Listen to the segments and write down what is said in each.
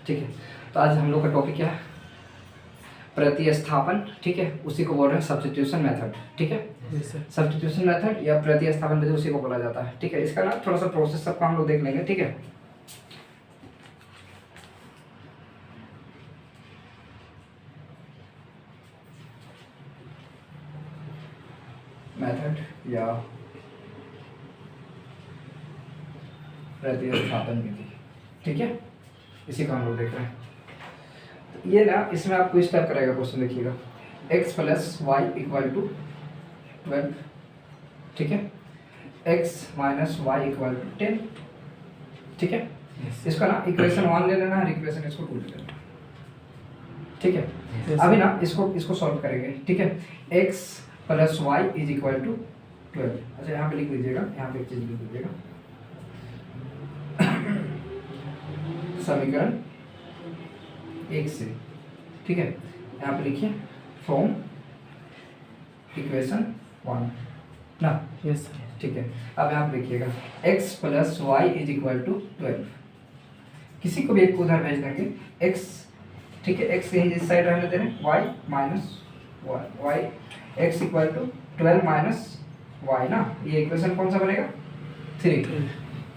ठीक है। तो आज हम लोग का टॉपिक क्या है, प्रतिस्थापन। ठीक है, उसी को बोल रहे हैं सब्स्टिट्यूशन मेथड। ठीक है, सब्स्टिट्यूशन मेथड या प्रतिस्थापन विधि उसी को बोला जाता है। ठीक है, इसका ना थोड़ा सा प्रोसेस सबका हम लोग देख लेंगे। ठीक है, मेथड या प्रतिस्थापन विधि। ठीक है, इसी को हम लोग देख रहे हैं। तो ये ना, इसमें आपको इस टाइप करेगा क्वेश्चन, देखिएगा x plus y equal to 12। ठीक है, x minus y equal to 10। ठीक है, इसका ना इक्वेशन 1 ले लेना है, इक्वेशन इसको 2 ले लेना। ठीक है, अभी ना इसको सॉल्व करेंगे। ठीक है, x plus y is equal to 12। अच्छा, यहाँ पे लिख लीजिएगा, यहाँ पे एक चीज लिख लीजिएगा, समीकरण 1 से। ठीक है, यहाँ पे लिखिए फ्रॉम इक्वेशन 1 ना। यस। ठीक है, अब यहाँ पे लिखिएगा x plus y is equal to 12। किसी को भी एक उधर भेज देंगे x। ठीक है, x यहीं इस साइड रहने दे रहे हैं, y minus y, x equal to 12 minus y ना। ये इक्वेशन कौन सा बनेगा, 3।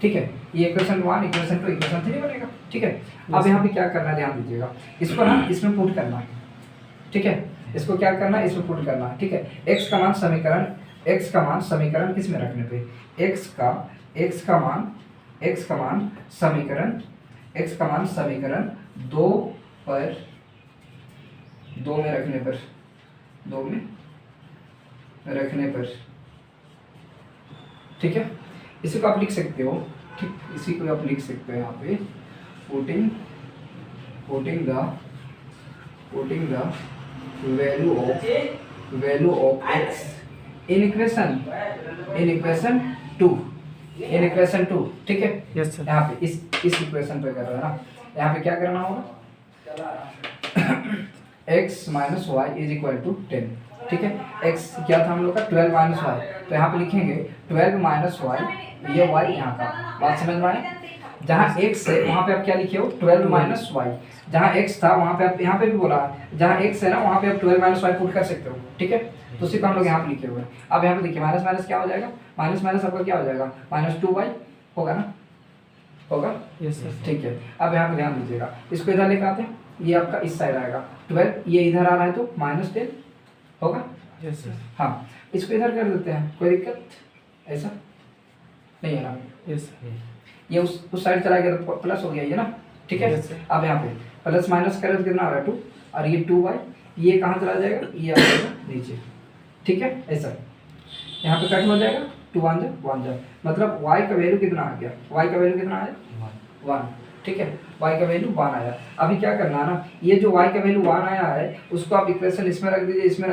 ठीक है, ये इक्वेशन 1, इक्वेशन 2, इक्वेशन 3 बनेगा। ठीक है, अब यहाँ पे क्या करना है, ध्यान दीजिएगा, इसको ना इसमें पुट करना है। ठीक है, इसको क्या करना है, इसमें पुट करना है। ठीक है, x का मान समीकरण किस में रखने पे, x का मान समीकरण 2 में रखने पर। ठीक है, इसी को आप लिख सकते हो। ठीक, इसी को आप लिख सकते हो यहाँ पे, putting the value of x in equation 2। ठीक है, यस सर। यहाँ पे इस इक्वेशन पे कर रहा है ना। यहाँ पे क्या करना होगा, x minus y is equal to 10। ठीक है, x क्या था हम लोग का, 12 माइनस वाई। तो यहाँ पे लिखेंगे 12 माइनस वाई, ये y यहाँ का, बात समझ में आए। जहाँ x है वहाँ पे आप क्या लिखे हो, 12 माइनस वाई। जहाँ x था वहाँ पे आप, यहाँ पे भी बोला जहाँ x है ना वहाँ पे आप 12 माइनस वाई पुट कर सकते हो। ठीक है, तो उसी को हम लोग यहाँ पे लिखे हुए हैं। अब यहाँ पे देखिए माइनस माइनस क्या हो जाएगा, माइनस आपका क्या हो जाएगा, -2y होगा ना, होगा। Yes sir. ठीक है, अब यहाँ पे ध्यान दीजिएगा, इसको इधर लेकर आते हैं, ये आपका इस साइड आएगा 12, ये इधर आ रहा है तो -10 होगा। Yes sir. हाँ, इसको इधर कर देते हैं, कोई दिक्कत ऐसा नहीं है ना। यस। ये उस साइड चला गया तो प्लस हो गया ये ना। ठीक है, Yes, sir. अब यहाँ पे प्लस माइनस करें तो कितना हो रहा है 2, और ये 2y, ये कहाँ चला जाएगा, ये आ जाएगा नीचे। ठीक है, ऐसा यहाँ पे कट हो जाएगा, 2 1 जा, मतलब y का वैल्यू कितना आ गया, y का वैल्यू कितना आया, 1। ठीक है, y का वैल्यू 1 आया। अभी क्या करना है ना, ये जो y का वैल्यू 1 आया है उसको आप इक्वेशन इसमें रख दीजिए, इसमें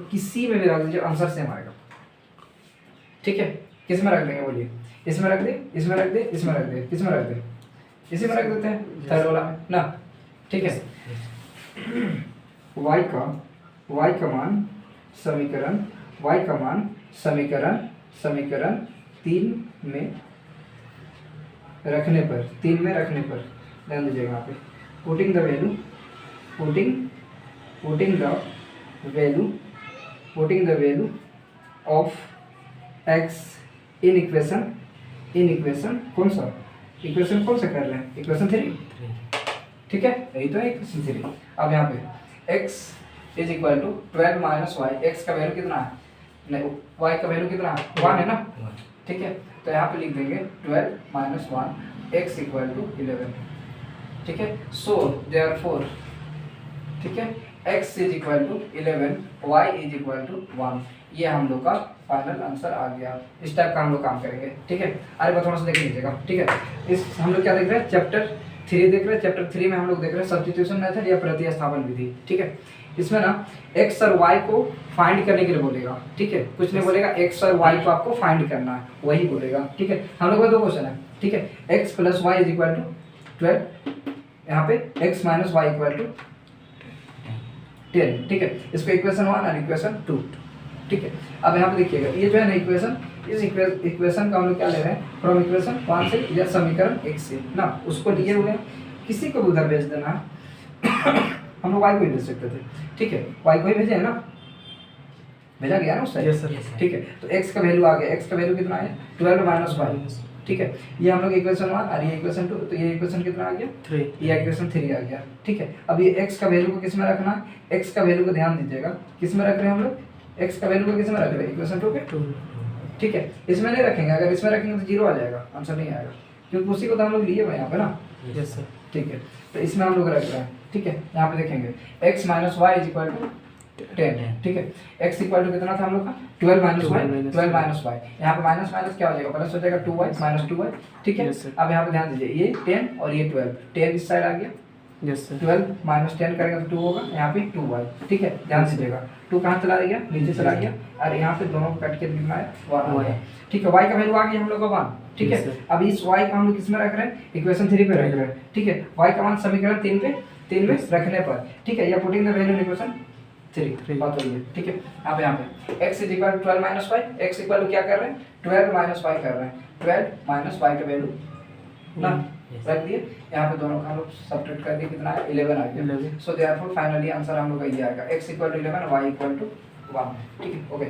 किसी में भी रख दीजिए, आंसर सेम आएगा। ठीक है, किस में रख देंगे बोलिए, इसमें रख दे, किस में रख दे, इसी में रख देते हैं, थर्ड वाला में ना। ठीक है, y का मान समीकरण 3 में रखने पर ध्यान दीजिएगा यहाँ पे, putting the value of x in equation कौन सा कर रहे हैं, इक्वेशन 3। ठीक है, यही तो है इक्वेशन 3। अब यहाँ पे x is equal to 12 minus y, x का वैल्यू कितना है, नहीं y का वैल्यू कितना है, 1 है ना। ठीक है, तो यहाँ पे लिख देंगे 12 माइनस 1, x इक्वल टू 11। ठीक है, सो देयरफॉर, ठीक है, x is equal to 11, y is equal to 1। ये हम लोग का फाइनल आंसर आ गया। इस टाइप का हम लोग काम करेंगे। ठीक है, अरे बात थोड़ा सा देख लीजिएगा। ठीक है, इस हम लोग क्या देख रहे हैं, चैप्टर 3 देख रहे हैं। चैप्टर 3 में हम लोग देख रहे हैं सब्स्टिट्यूशन मेथड या प्रतिस्थापन विधि। ठीक है, इसमें ना x और y को फाइंड करने के लिए बोलेगा। ठीक है, कुछ नहीं बोलेगा, x और y को आपको फाइंड करना है, वही बोलेगा। ठीक है, हम लोग का 2 क्वेश्चन है। ठीक है, x plus y is equal to 12, यहाँ पे x minus y equal to 10। ठीक है, इसको इक्वेशन 1 और इक्वेशन 2। ठीक है, अब यहाँ पे देखिएगा, ये जो है ना इक्वेशन, इस इक्वेशन का हम लोग क्या ले रहे हैं, फ्रॉम इक्वेशन 1 से या समीकरण 1 से ना, उसको लिए हुए किसी को भी उधर भेज देना हम लोग वाई को ही भेज सकते थे, ठीक है, वाई को ही भेजे है ना, भेजा गया ना उस साइड, यस सर। ठीक है। तो x का वैल्यू आ गया, x का वैल्यू कितना है 12 माइनस 5, ठीक है। ये हम लोग इक्वेशन 1 और ये इक्वेशन 2, तो ये इक्वेशन कितना आ गया 3, ये इक्वेशन 3 आ गया, ठीक है। अब ये x का वैल्यू को किस में रखना है, x का वैल्यू को ध्यान दीजिएगा, किस में रख रहे हैं हम लोग, x का वैल्यू को किस में रख रहे हैं इक्वेशन 2 के, 2, ठीक है। इसमें नहीं रखेंगे, अगर इसमें रखेंगे तो जीरो आ जाएगा, आंसर नहीं आएगा, क्योंकि उसी को तो हम लोग लिए हुए यहाँ पे ना, यस सर। ठीक है। तो इसमें हम लोग रख रहे हैं, ठीक है। यहाँ पे देखेंगे x minus y is equal to 10, ठीक है। x इक्वल टू कितना था हम लोग का 12 माइनस वाई, 12 माइनस वाई, यहाँ पे माइनस माइनस क्या हो जाएगा, प्लस हो जाएगा 2y माइनस 2y, ठीक है। Yes, sir. अब यहाँ पे ध्यान दीजिए, ये 10 और ये 12, 10 इस साइड आ गया, यस सर। 12 माइनस 10 करेंगे तो 2 होगा, यहाँ पे 2y, ठीक है। ध्यान दीजिएगा 2 कहाँ चला गया, नीचे चला गया, और यहाँ पे दोनों को कट के कितना है 1 आ गया, ठीक है। y का वैल्यू आ गया हम लोग का 1, ठीक Yes, है। sir. अब इस y को हम लोग किस में रख रहे हैं, इक्वेशन 3 पे रख रहे हैं, ठीक है। y का मान समीकरण 3 में रखने पर, ठीक है, या putting the value in equation 3 बात हो गई, ठीक है। अब यहाँ पे x is equal to 12 minus 5, x equal to क्या कर रहे हैं 12 माइनस 5 कर रहे हैं, 12 माइनस 5 का वैल्यू ना रख दिए, यहाँ पे दोनों का हम लोग सब्ट्रैक्ट कर दिए, कितना है 11 आ गया। 11। सो देयरफॉर फाइनली आंसर हम लोग का ये आएगा x equal to 11 y equal to 1, ठीक है, ओके।